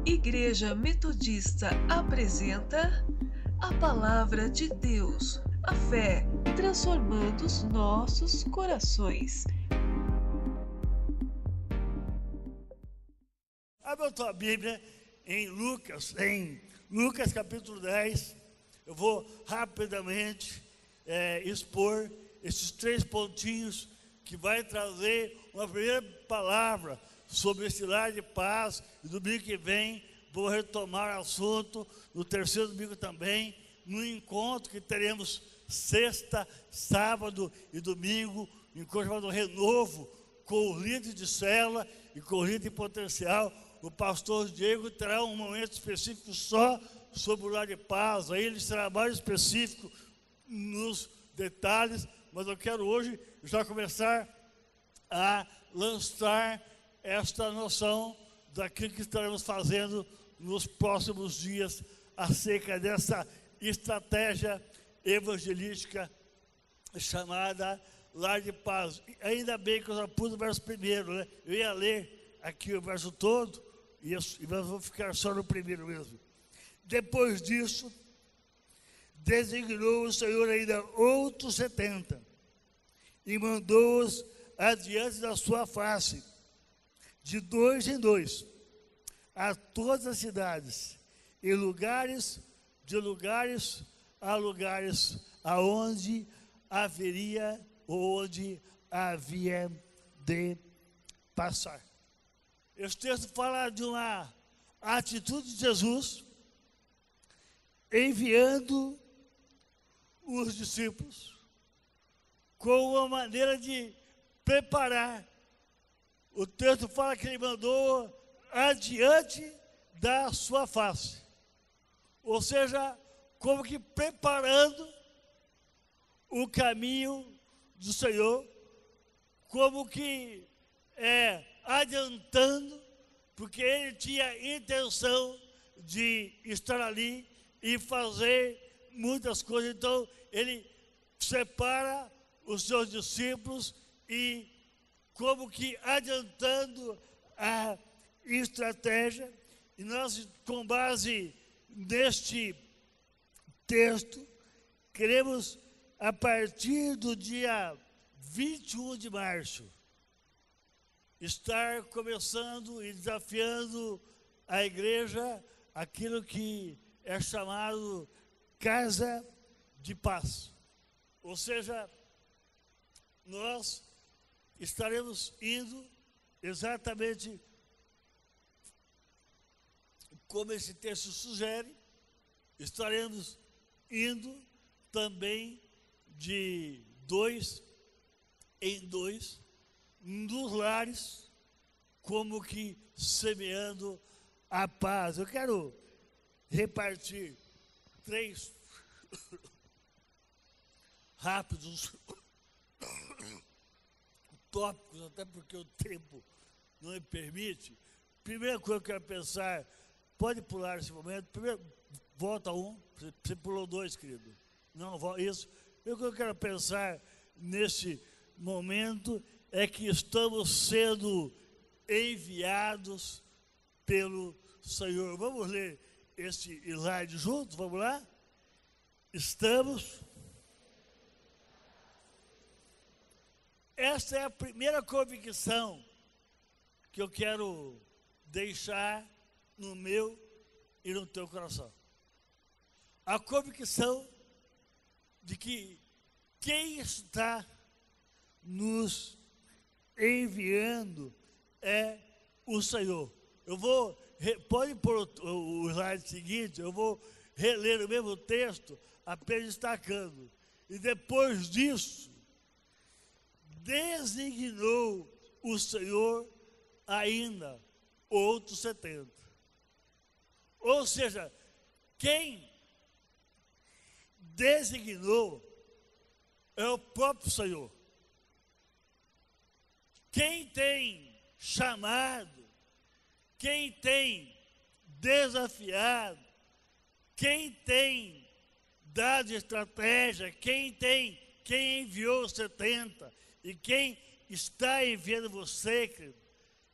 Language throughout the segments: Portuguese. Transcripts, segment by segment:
Igreja Metodista apresenta a Palavra de Deus, a fé transformando os nossos corações. Abra a tua Bíblia em Lucas capítulo 10. Eu vou rapidamente expor esses 3 pontinhos que vai trazer uma primeira palavra sobre esse lar de paz. E domingo que vem vou retomar o assunto, no terceiro domingo também, no encontro que teremos sexta, sábado e domingo, um encontro chamado Renovo, com o líder de célula e com o líder de potencial. O pastor Diego terá um momento específico só sobre o lar de paz. Aí ele será mais específico nos detalhes, mas eu quero hoje já começar a lançar esta noção daquilo que estaremos fazendo nos próximos dias acerca dessa estratégia evangelística chamada Lar de Paz. E ainda bem que eu já pus o verso primeiro, né? Eu ia ler aqui o verso todo, mas vou ficar só no primeiro mesmo. Depois disso, designou o Senhor ainda outros 70 e mandou-os adiante da sua face, de 2 em 2, a todas as cidades, e de lugares a lugares, onde havia de passar. Esse texto fala de uma atitude de Jesus enviando os discípulos com uma maneira de preparar. O texto fala que ele mandou adiante da sua face, ou seja, como que preparando o caminho do Senhor, como que adiantando, porque ele tinha intenção de estar ali e fazer muitas coisas. Então ele separa os seus discípulos e como que adiantando a estratégia. E nós, com base neste texto, queremos, a partir do dia 21 de março, estar começando e desafiando a igreja, aquilo que é chamado Casa de Paz. Ou seja, nós estaremos indo exatamente como esse texto sugere, estaremos indo também de 2 em 2, nos lares, como que semeando a paz. Eu quero repartir 3 rápidos tópicos, até porque o tempo não me permite. Primeira coisa que eu quero pensar, pode pular esse momento. Primeiro, volta 1, você pulou 2, querido. Não, isso. O que eu quero pensar nesse momento é que estamos sendo enviados pelo Senhor. Vamos ler esse slide juntos? Vamos lá? Essa é a primeira convicção que eu quero deixar no meu e no teu coração. A convicção de que quem está nos enviando é o Senhor. Pode pôr o slide seguinte, eu vou reler o mesmo texto, apenas destacando. E depois disso, designou o Senhor ainda outros 70. Ou seja, quem designou é o próprio Senhor. Quem tem chamado, quem tem desafiado, quem tem dado estratégia, quem enviou os 70 e quem está enviando você, querido,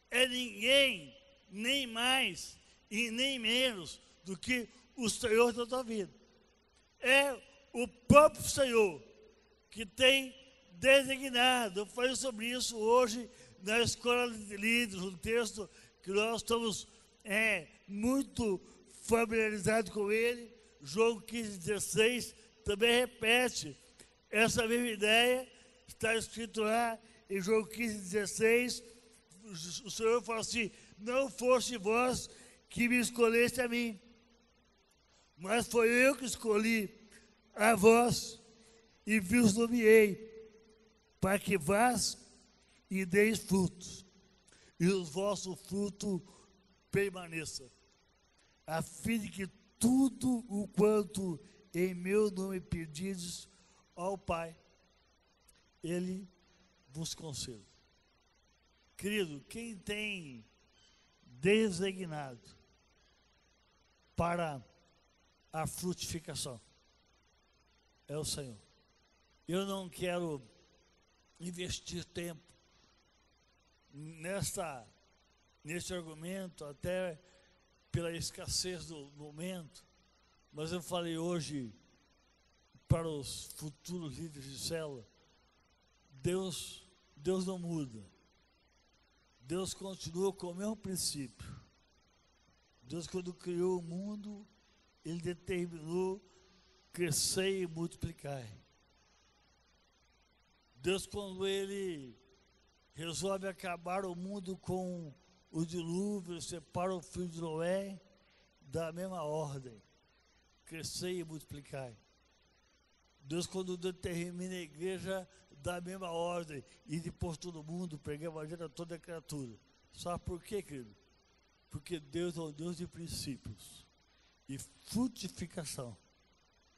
é ninguém, nem mais e nem menos do que o Senhor da tua vida. É o próprio Senhor que tem designado. Eu falei sobre isso hoje na escola de líderes, um texto que nós estamos muito familiarizados com ele. João 15:16 também repete essa mesma ideia. Está escrito lá em João 15:16, o Senhor fala assim: não foste vós que me escolheste a mim, mas foi eu que escolhi a vós e vos nomeei, para que vás e deis frutos, e o vosso fruto permaneça, a fim de que tudo o quanto em meu nome pedirdes ao Pai, Ele vos conceda. Querido, quem tem designado para a frutificação é o Senhor. Eu não quero investir tempo neste argumento, até pela escassez do momento, mas eu falei hoje para os futuros líderes de célula: Deus não muda. Deus continua com o mesmo princípio. Deus, quando criou o mundo, Ele determinou crescer e multiplicar. Deus, quando Ele resolve acabar o mundo com o dilúvio, separa o filho de Noé, da mesma ordem: crescer e multiplicar. Deus, quando determina a igreja, da mesma ordem, e depois todo mundo pregar o evangelho a toda a criatura. Sabe por quê, querido? Porque Deus é um Deus de princípios, e frutificação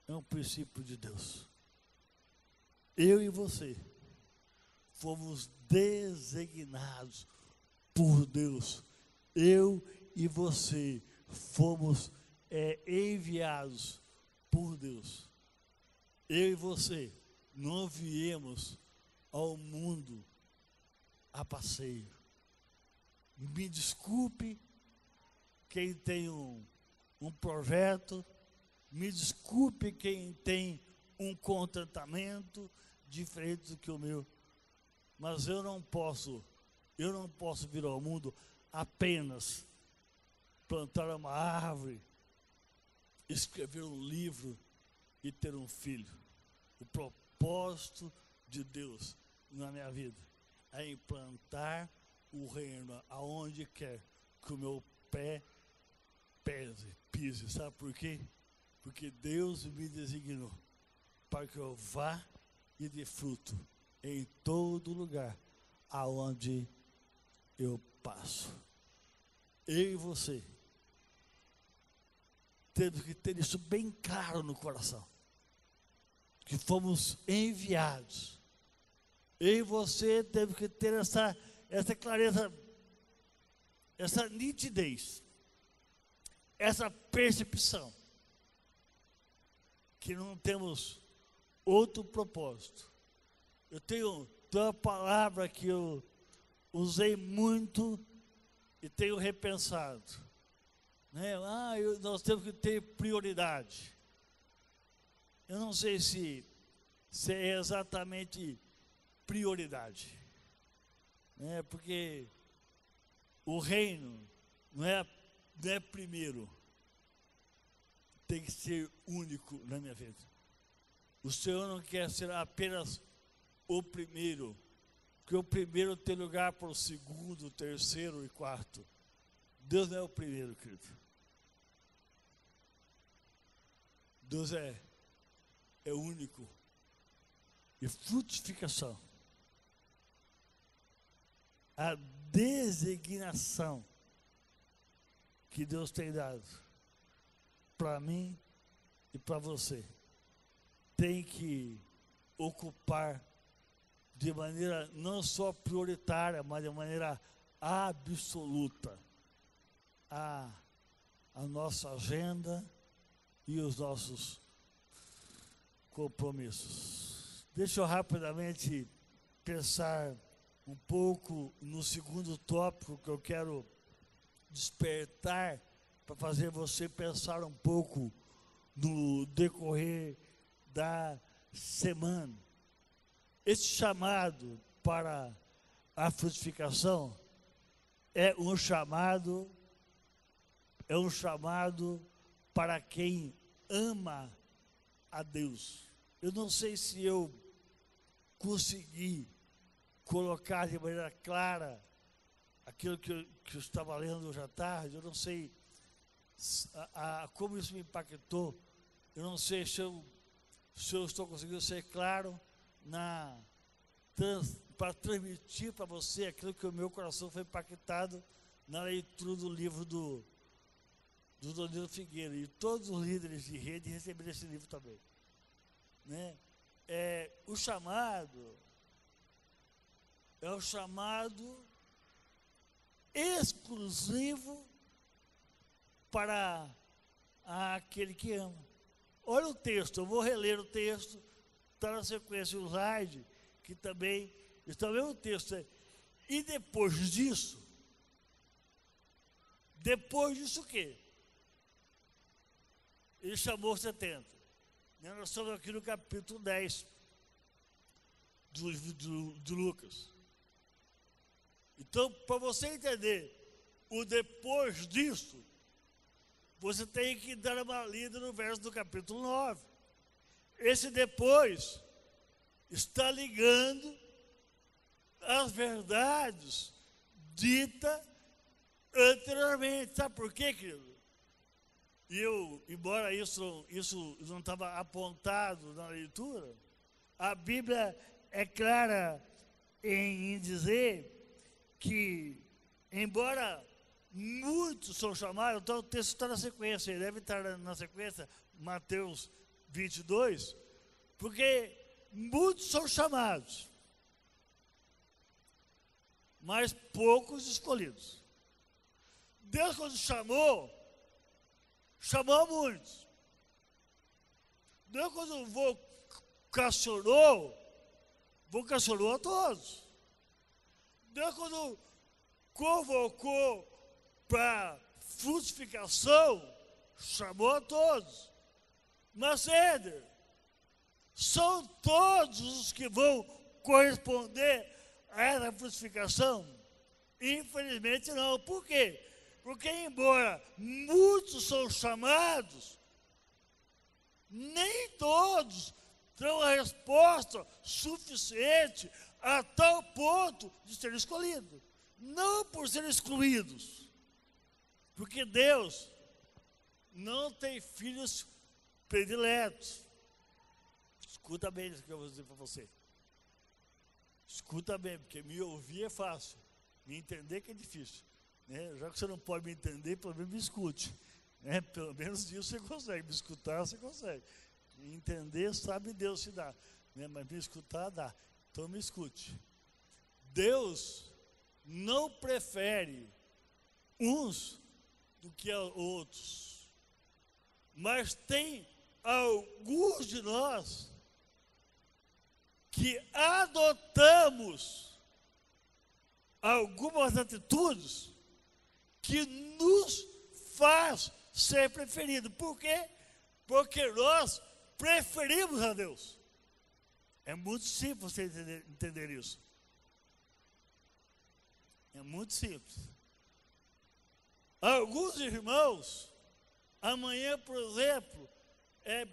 é um princípio de Deus. Eu e você fomos designados por Deus. Eu e você fomos enviados por Deus. Eu e você não viemos ao mundo a passeio. Me desculpe quem tem um projeto, me desculpe quem tem um contentamento diferente do que o meu, mas eu não posso vir ao mundo apenas plantar uma árvore, escrever um livro e ter um filho. O propósito de Deus na minha vida é implantar o reino aonde quer que o meu pé pise. Sabe por quê? Porque Deus me designou para que eu vá e dê fruto em todo lugar aonde eu passo. Eu e você temos que ter isso bem claro no coração, que fomos enviados. Eu e você temos que ter essa clareza, essa nitidez, essa percepção, que não temos outro propósito. Eu tenho uma palavra que eu usei muito e tenho repensado, né? Nós temos que ter prioridade. Eu não sei se é exatamente prioridade, né? Porque o reino não é primeiro, tem que ser único na minha vida. O Senhor não quer ser apenas o primeiro, porque o primeiro tem lugar para o segundo, terceiro e quarto. Deus não é o primeiro, querido. Deus é único. E frutificação, a designação que Deus tem dado para mim e para você, tem que ocupar de maneira não só prioritária, mas de maneira absoluta a nossa agenda e os nossos compromissos. Deixa eu rapidamente pensar um pouco no segundo tópico que eu quero despertar para fazer você pensar um pouco no decorrer da semana. Esse chamado para a frutificação é um chamado para quem ama a Deus. Eu não sei se eu consegui colocar de maneira clara aquilo que eu estava lendo hoje à tarde. Eu não sei como isso me impactou. Eu não sei se eu estou conseguindo ser claro para transmitir para você aquilo que o meu coração foi impactado na leitura do livro do Danilo Figueira. E todos os líderes de rede receberam esse livro também. Né? O chamado é o chamado exclusivo para aquele que ama. Olha o texto, eu vou reler o texto, está na sequência o slide, que também está no mesmo texto. E depois disso o quê? Ele chamou 70. Nós estamos aqui no capítulo 10 do livro de Lucas. Então, para você entender o depois disso, você tem que dar uma lida no verso do capítulo 9. Esse depois está ligando as verdades ditas anteriormente. Sabe por quê, querido? Embora isso não estava apontado na leitura, a Bíblia é clara em dizer que, embora muitos são chamados, então o texto está na sequência, ele deve estar na sequência, Mateus 22, porque muitos são chamados, mas poucos escolhidos. Deus, quando chamou a muitos. Deus, quando vocacionou a todos. Deus, quando convocou para frutificação, chamou a todos. Mas, Éder, são todos os que vão corresponder a essa frutificação? Infelizmente não. Por quê? Porque, embora muitos são chamados, nem todos terão a resposta suficiente a tal ponto de ser escolhido. Não por serem excluídos, porque Deus não tem filhos prediletos. Escuta bem isso que eu vou dizer para você. Escuta bem, porque me ouvir é fácil, me entender que é difícil. Né? Já que você não pode me entender, pelo menos me escute. Né? Pelo menos isso você consegue, me escutar você consegue. Me entender, sabe Deus se dá. Né? Mas me escutar dá. Então me escute. Deus não prefere uns do que outros. Mas tem alguns de nós que adotamos algumas atitudes que nos faz ser preferido. Por quê? Porque nós preferimos a Deus. É muito simples você entender isso. É muito simples. Alguns irmãos, amanhã, por exemplo, é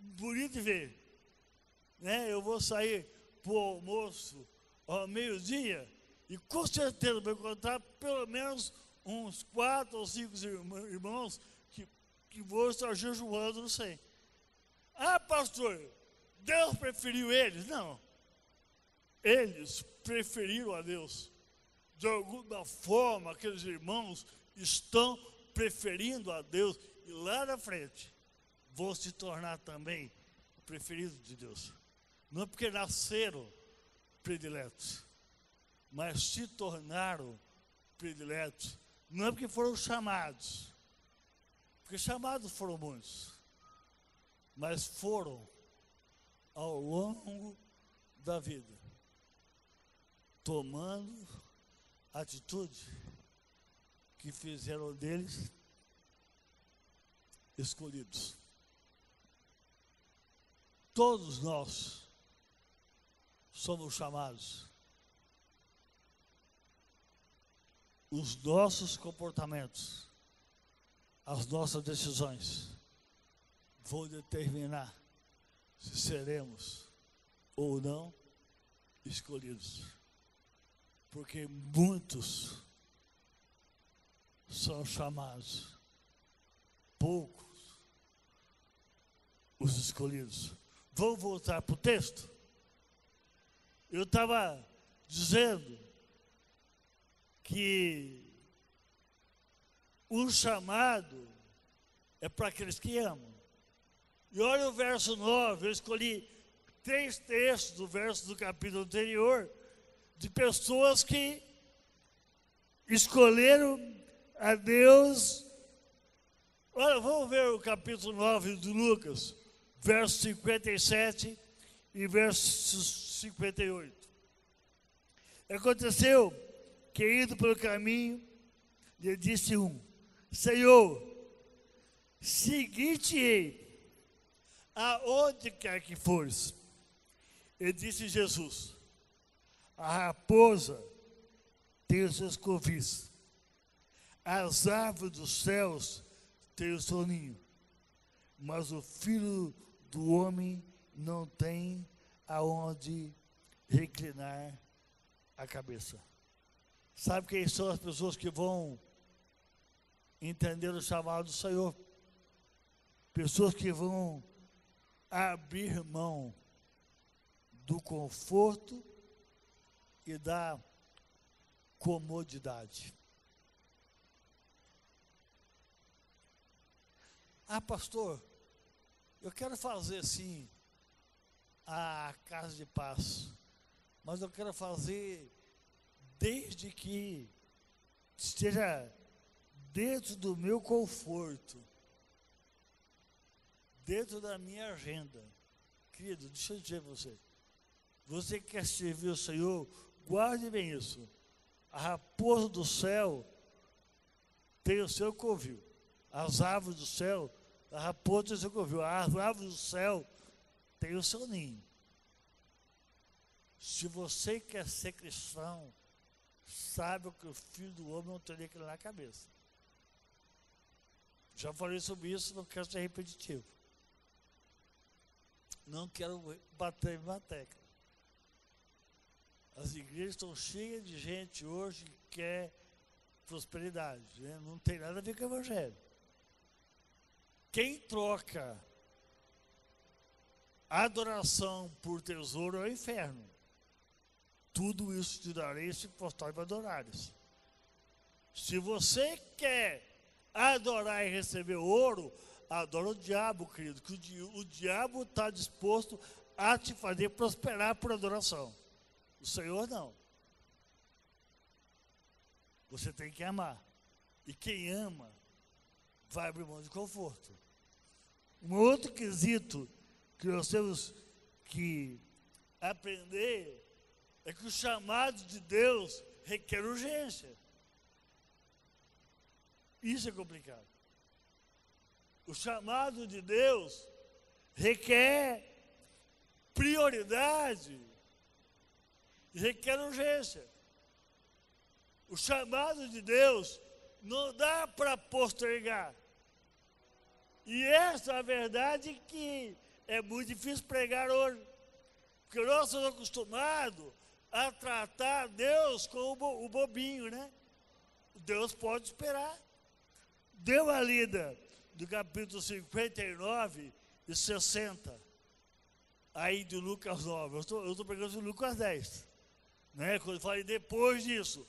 bonito de ver. Né? Eu vou sair para o almoço ao meio-dia e com certeza vou encontrar pelo menos uns 4 ou 5 irmãos que vão estar jejuando, não sei. Ah, pastor, Deus preferiu eles? Não. Eles preferiram a Deus. De alguma forma, aqueles irmãos estão preferindo a Deus. E lá na frente, vão se tornar também preferidos de Deus. Não é porque nasceram prediletos, mas se tornaram prediletos. Não é porque foram chamados, porque chamados foram muitos, mas foram ao longo da vida, tomando atitude que fizeram deles escolhidos. Todos nós somos chamados. Os nossos comportamentos, as nossas decisões vão determinar se seremos ou não escolhidos. Porque muitos são chamados, poucos os escolhidos. Vamos voltar para o texto? Eu estava dizendo que o chamado é para aqueles que amam. E olha o verso 9, eu escolhi 3 textos do verso do capítulo anterior, de pessoas que escolheram a Deus. Olha, vamos ver o capítulo 9 de Lucas, verso 57 e verso 58. Aconteceu que, indo pelo caminho, lhe disse um: Senhor, segui-te-ei aonde quer que fores. E disse Jesus: a raposa tem os seus covis, as aves dos céus têm o seu ninho, mas o Filho do homem não tem aonde reclinar a cabeça. Sabe quem são as pessoas que vão entender o chamado do Senhor? Pessoas que vão abrir mão do conforto e da comodidade. Ah, pastor, eu quero fazer assim a casa de paz, mas eu quero fazer desde que esteja dentro do meu conforto, dentro da minha agenda. Querido, deixa eu dizer para você, você que quer servir o Senhor, guarde bem isso. A raposa do céu tem o seu covil, as aves do céu, a raposa tem o seu covil, as aves do céu tem o seu ninho. Se você quer ser cristão, sabe que o Filho do homem não teria que ir na cabeça. Já falei sobre isso, não quero ser repetitivo. Não quero bater na tecla. As igrejas estão cheias de gente hoje que quer prosperidade, né? Não tem nada a ver com o evangelho. Quem troca adoração por tesouro é o inferno. Tudo isso te darei se postare para adorares. Se você quer adorar e receber ouro, adora o diabo, querido, que o diabo está disposto a te fazer prosperar por adoração. O Senhor não. Você tem que amar. E quem ama, vai abrir mão de conforto. Um outro quesito que nós temos que aprender é que o chamado de Deus requer urgência. Isso é complicado. O chamado de Deus requer prioridade, requer urgência. O chamado de Deus não dá para postergar. E essa é a verdade que é muito difícil pregar hoje. Porque nós somos acostumados a tratar Deus como o bobinho, né? Deus pode esperar. Dê uma lida do capítulo 59 e 60, aí de Lucas 9. Eu estou pregando de Lucas 10, né? Quando eu falei depois disso,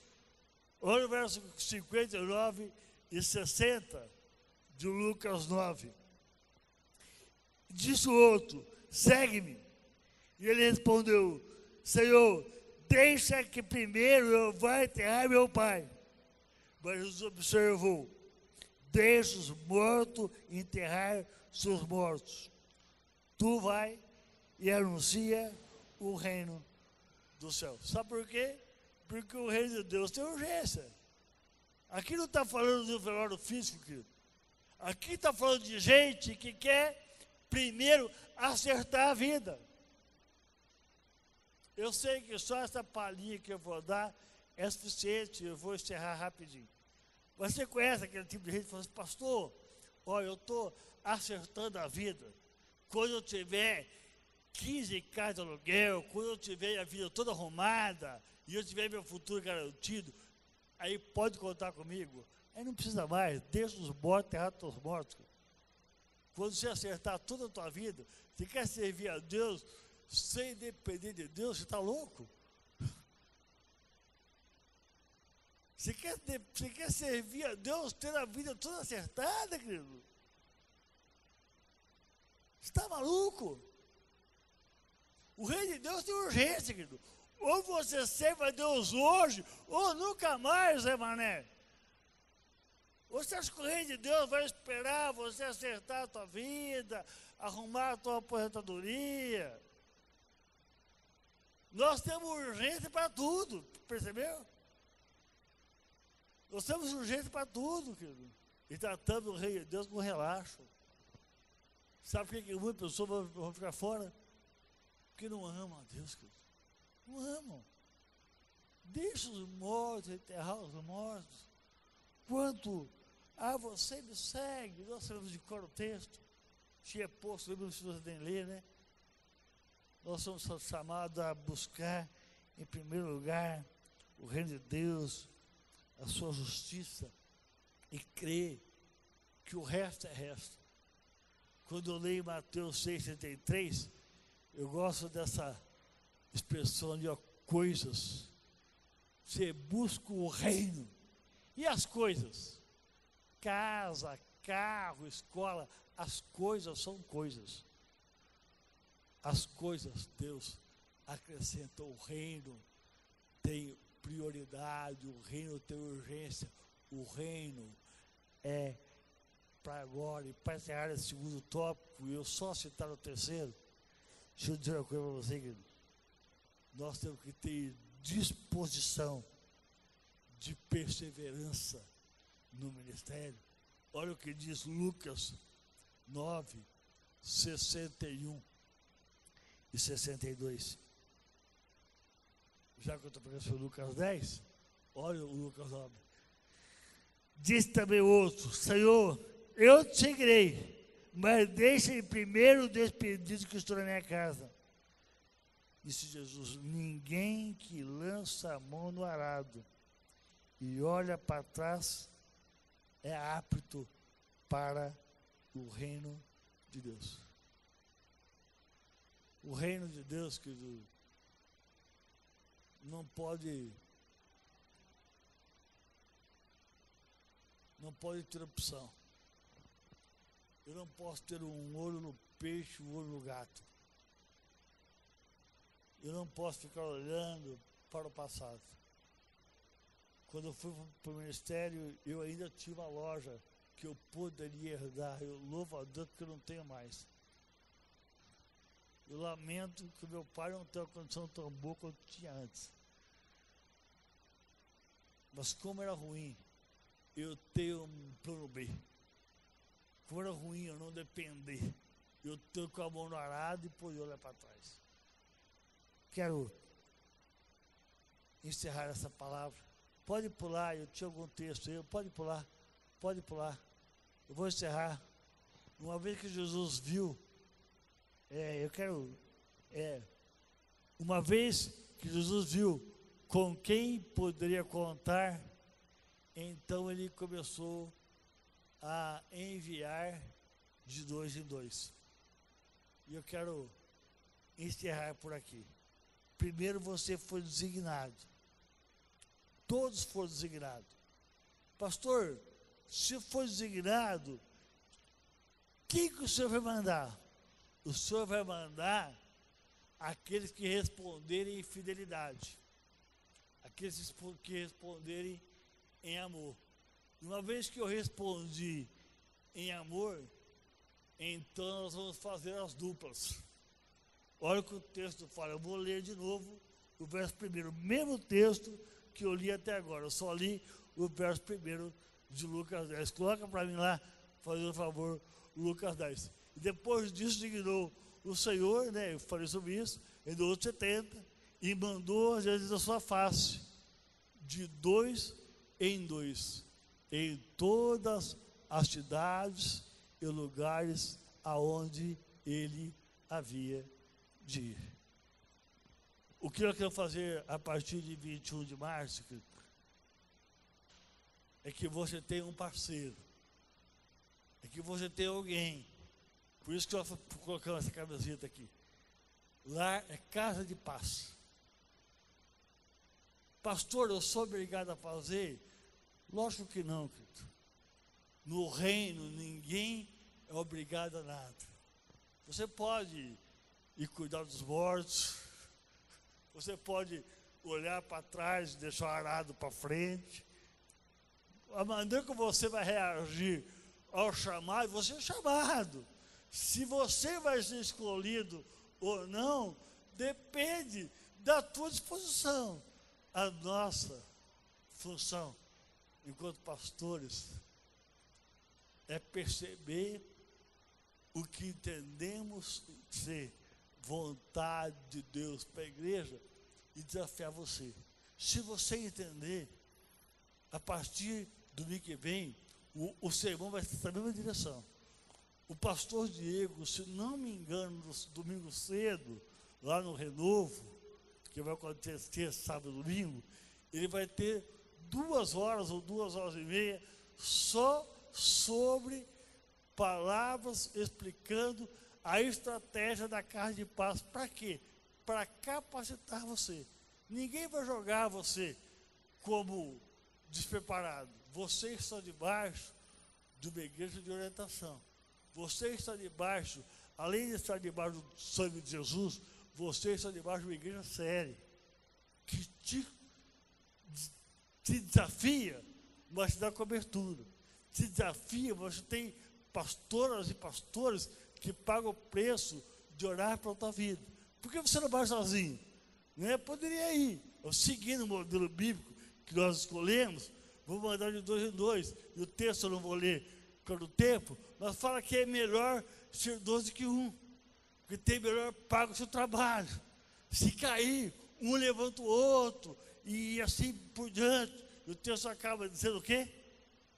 olha o verso 59 e 60 de Lucas 9. Disse o outro: segue-me. E ele respondeu: Senhor, deixa que primeiro eu vá enterrar meu pai. Mas Jesus observou: deixa os mortos enterrar seus mortos. Tu vai e anuncia o reino do céu. Sabe por quê? Porque o reino de Deus tem urgência. Aqui não está falando do velório físico, querido. Aqui está falando de gente que quer primeiro acertar a vida. Eu sei que só essa palhinha que eu vou dar é suficiente, eu vou encerrar rapidinho. Você conhece aquele tipo de gente que fala assim, pastor, olha, eu estou acertando a vida. Quando eu tiver 15 casas de aluguel, quando eu tiver a vida toda arrumada, e eu tiver meu futuro garantido, aí pode contar comigo. Aí não precisa mais, deixa os mortos enterrar os mortos. Quando você acertar toda a tua vida, você quer servir a Deus sem depender de Deus, você está louco? Você quer servir a Deus tendo a vida toda acertada, querido? Você está maluco? O reino de Deus tem urgência, querido. Ou você serve a Deus hoje, ou nunca mais, Zé Mané. Você acha que o reino de Deus vai esperar você acertar a tua vida, arrumar a tua aposentadoria? Nós temos urgência para tudo, percebeu? Nós temos urgência para tudo, querido. E tratamos o reino de Deus com relaxo. Sabe por que muitas pessoas vão ficar fora? Porque não amam a Deus, querido. Não amam. Deixa os mortos enterrar os mortos. Quanto a você me segue, nós sabemos de cor o texto. Tinha posto, lembra se você nem ler, né? Nós somos chamados a buscar, em primeiro lugar, o reino de Deus, a sua justiça, e crer que o resto é resto. Quando eu leio Mateus 6,33, eu gosto dessa expressão de coisas. Você busca o reino. E as coisas? Casa, carro, escola, as coisas são coisas. As coisas, Deus acrescenta. O reino tem prioridade, o reino tem urgência, o reino é para agora. E para encerrar esse segundo tópico, eu só citar o terceiro, deixa eu dizer uma coisa para você, querido. Nós temos que ter disposição de perseverança no ministério. Olha o que diz Lucas 9, 61 e 62. Já que eu estou pegando sobre Lucas 10, olha o Lucas 9. Diz também outro, Senhor, eu te seguirei, mas deixa-me primeiro despedido que estou na minha casa. Disse Jesus, ninguém que lança a mão no arado e olha para trás é apto para o reino de Deus. O reino de Deus, querido, não pode ter opção. Eu não posso ter um olho no peixe, um olho no gato. Eu não posso ficar olhando para o passado. Quando eu fui para o ministério, eu ainda tinha uma loja que eu poderia herdar. Eu louvo a Deus que eu não tenho mais. Eu lamento que meu pai não tenha uma condição tão boa quanto tinha antes. Mas como era ruim, eu tenho um plano B. Como era ruim eu não depender, eu tenho com a mão no arado e poder olhar para trás. Quero encerrar essa palavra. Pode pular, eu tinha algum texto aí, pode pular. Eu vou encerrar. Uma vez que Jesus viu, uma vez que Jesus viu com quem poderia contar, então ele começou a enviar de 2 em 2. E eu quero encerrar por aqui. Primeiro você foi designado. Todos foram designados. Pastor, se for designado, quem que o senhor vai mandar? O senhor vai mandar aqueles que responderem em fidelidade. Aqueles que responderem em amor. Uma vez que eu respondi em amor, então nós vamos fazer as duplas. Olha o que o texto fala. Eu vou ler de novo o verso primeiro. O mesmo texto que eu li até agora. Eu só li o verso primeiro de Lucas 10. Coloca para mim lá, fazendo um favor, Lucas 10. E depois disso dignou o Senhor, né, eu falei sobre isso, em 70, e mandou as vezes a sua face, de 2 em 2, em todas as cidades e lugares aonde ele havia de ir. O que eu quero fazer a partir de 21 de março, é que você tenha um parceiro, é que você tenha alguém. Por isso que eu estou colocando essa camiseta aqui. Lá é casa de paz. Pastor, eu sou obrigado a fazer? Lógico que não, querido. No reino, ninguém é obrigado a nada. Você pode ir cuidar dos mortos, você pode olhar para trás e deixar o arado para frente. A maneira que você vai reagir ao chamado, você é chamado. Se você vai ser escolhido ou não, depende da tua disposição. A nossa função, enquanto pastores, é perceber o que entendemos ser vontade de Deus para a igreja e desafiar você. Se você entender, a partir do mês que vem, o sermão vai ser na mesma direção. O pastor Diego, se não me engano, no domingo cedo, lá no Renovo, que vai acontecer sábado e domingo, ele vai ter 2 horas ou 2 horas e meia só sobre palavras explicando a estratégia da casa de paz. Para quê? Para capacitar você. Ninguém vai jogar você como despreparado. Você está debaixo de uma igreja de orientação. Você está debaixo, além de estar debaixo do sangue de Jesus, você está debaixo de uma igreja séria, que te desafia, mas te dá cobertura. Te desafia, você tem pastoras e pastores que pagam o preço de orar pela tua vida. Por que você não vai sozinho? Né? Poderia ir. Eu seguindo o modelo bíblico que nós escolhemos, vou mandar de 2 em 2. E o texto eu não vou ler pelo tempo, mas fala que é melhor ser 2 do que 1. Porque tem melhor pago o seu trabalho. Se cair, um levanta o outro, e assim por diante. E o texto acaba dizendo o quê?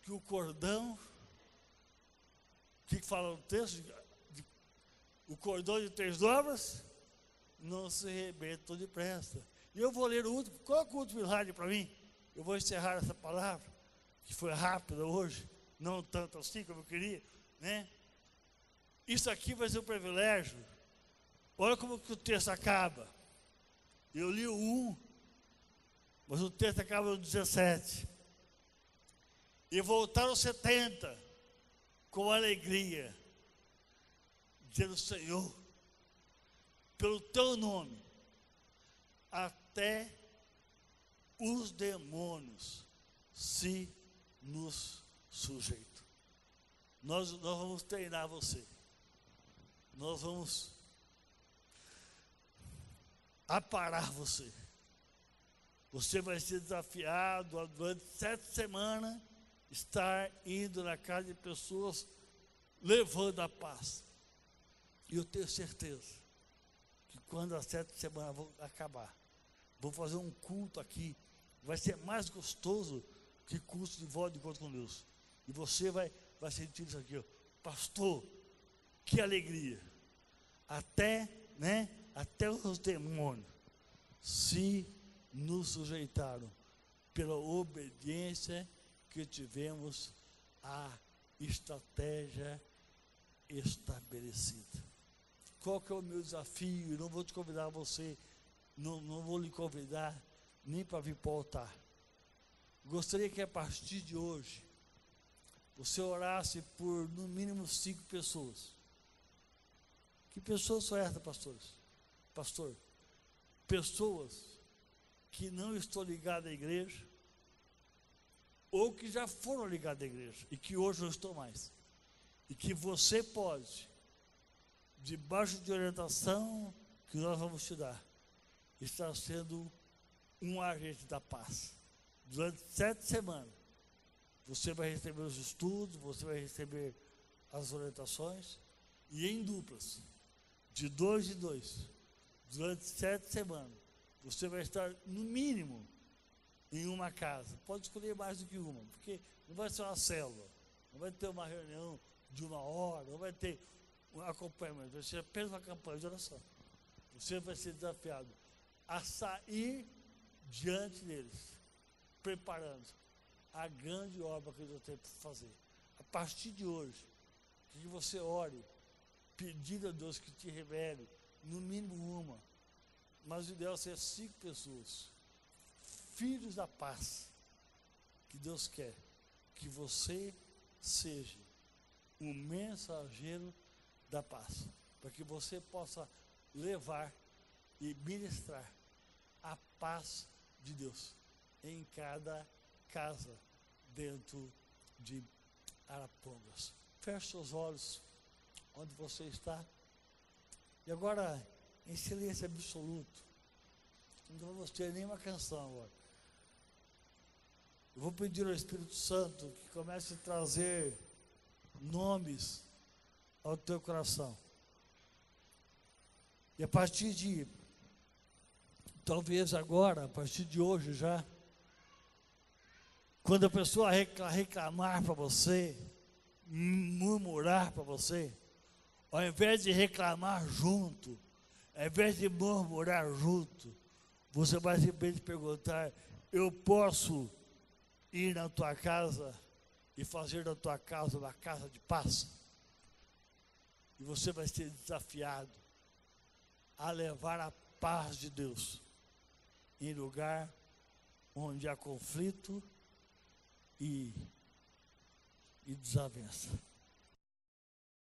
Que o cordão, o que fala no texto? O cordão de 3 dobras não se arrebenta depressa. E eu vou ler o último, coloca o último slide para mim. Eu vou encerrar essa palavra, que foi rápida hoje, não tanto assim como eu queria, né? Isso aqui vai ser um privilégio. Olha como que o texto acaba. Eu li o 1, mas o texto acaba no 17. E voltaram 70 com alegria, dizendo: Senhor, pelo teu nome, até os demônios se nos sujeitam. Nós vamos treinar você. Nós vamos aparar você. Você vai ser desafiado a, durante 7 semanas, estar indo na casa de pessoas levando a paz. E eu tenho certeza que quando as 7 semanas vão acabar, vou fazer um culto aqui, vai ser mais gostoso que culto de voz de encontro com Deus. E você vai sentir isso aqui, ó. Pastor, que alegria. Até os demônios se nos sujeitaram pela obediência que tivemos à estratégia estabelecida. Qual que é o meu desafio? Eu não vou te convidar você, não vou lhe convidar nem para vir para o altar. Gostaria que a partir de hoje você orasse por no mínimo 5 pessoas. Que pessoas são essas, pastores? Pastor, pessoas que não estão ligadas à igreja, ou que já foram ligadas à igreja, e que hoje não estão mais. E que você pode, debaixo de orientação que nós vamos te dar, estar sendo um agente da paz. Durante 7 semanas, você vai receber os estudos, você vai receber as orientações e em duplas, de 2 em 2, durante 7 semanas. Você vai estar, no mínimo, em uma casa. Pode escolher mais do que uma, porque não vai ser uma célula, não vai ter uma reunião de 1 hora, não vai ter um acompanhamento, vai ser apenas uma campanha de oração. Você vai ser desafiado a sair diante deles, preparando a grande obra que Deus tem para fazer. A partir de hoje, que você ore, pedindo a Deus que te revele, no mínimo uma, mas o ideal é ser 5 pessoas, filhos da paz, que Deus quer que você seja um mensageiro da paz, para que você possa levar e ministrar a paz de Deus em cada casa dentro de Arapongas. Feche seus olhos onde você está. E agora, em silêncio absoluto, não vamos ter nenhuma canção agora. Eu vou pedir ao Espírito Santo que comece a trazer nomes ao teu coração. E a partir de, talvez agora, a partir de hoje já, quando a pessoa reclamar para você, murmurar para você, ao invés de reclamar junto, ao invés de murmurar junto, você vai simplesmente perguntar: eu posso ir na tua casa e fazer da tua casa uma casa de paz? E você vai ser desafiado a levar a paz de Deus em lugar onde há conflito e desavença.